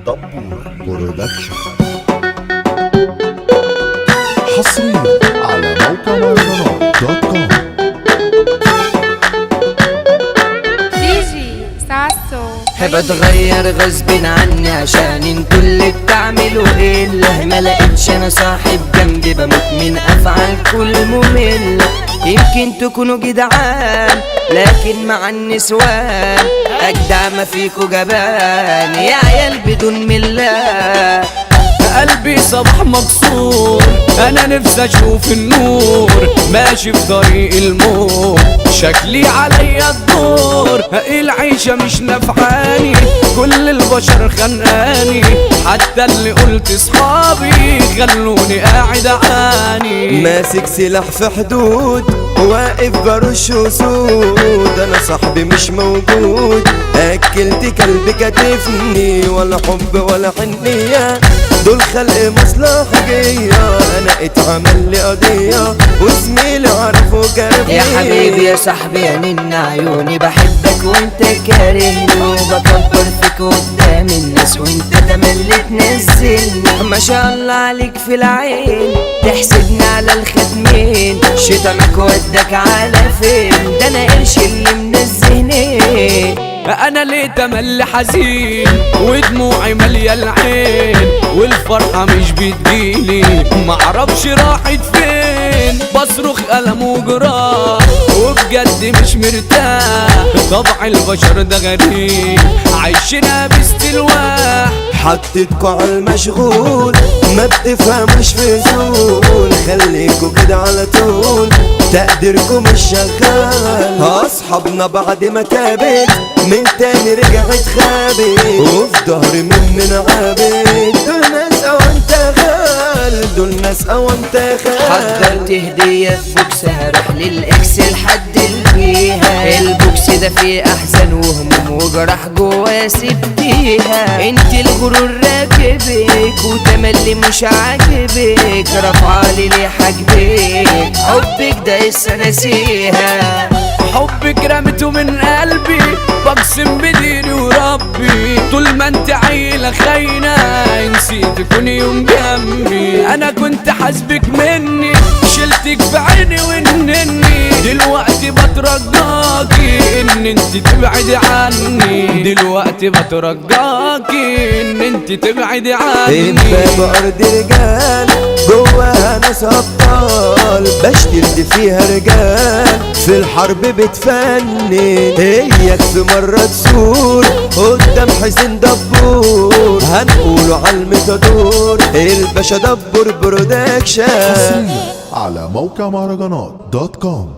دبور برودكشن. حصريا على موقع مهرجانات دوت كوم. ديجي ساسو حب اتغير غصب عني عشان انتوا اللي بتعملوا الا ما لقيتش انا صاحب جنبي بموت من افعالكم ممل. يمكن تكونوا جدعان لكن مع النسوان اجدع ما فيكوا جبان يا عيال بدون مله. قلبي صباح مكسور انا نفسي اشوف النور ماشي في طريق الموت شكلي عليا الدور. العيشة مش نفعاني كل البشر خانقاني حتى اللي قلت صحابي خلوني قاعد اعاني. ماسك سلاح في حدود واقف برش وسود انا صاحبي مش موجود اكلت كلب كتفني ولا حب ولا حنية دول خلق مصلحجية انا اتعمل لي قضية وزميلي عرفوا كرفي. يا حبيبي يا صاحبي يا نن عيوني بحبك وانت كارهني وبكبر فيك قدام الناس وانت تملي تنزلني. ما شاء الله عليك في العين تحسدني على الختمين شيطانك ودك على فين ده انا قرش اللي منزهني. انا ليه تملي حزين ودموعي ماليه العين والفرحه مش بتجيلي معرفش راحت فين بصرخ ألم وجراح وبجد مش مرتاح. طبع البشر ده غريب عايشينها باستلواح. حطيتكوا على المشغول ما بتفهموش في زول خليكوا كده على طول تقديركم مش شغال. اصحابنا بعد ما تابت من تاني رجعت خابت وفي ظهري مننا عابت دول ناس او انت خال دول ناس او انت خال. حضرت هدية في بوكس هروح للإكس لحد الفيها البوكس ده فيه أحزان وهموم وجرح جوا سبتيها. انت الغرور راكبك وتملي مش عاجبك رفعالي ليه حاجبك حبك ده لسه ناسيها. حبك رمته من قلبي بقسم بديني وربي طول ما انت عيلة خاينة نسيت تكوني يوم جنبي. انا كنت حاسبك مني شلتك في عيني ونني دلوقتي بترجاكي ان انت تبعدي عني دلوقتي بترجاكي ان انت تبعدي عني. الباب ارض رجال جواها ناس ابطال بشتري فيها رجال في الحرب بتفنن هيك في مرة تسور قدام حسين دبور هنقوله عالمتدور الباشا دبور برودكشن. على موقع مهرجانات دوت كوم.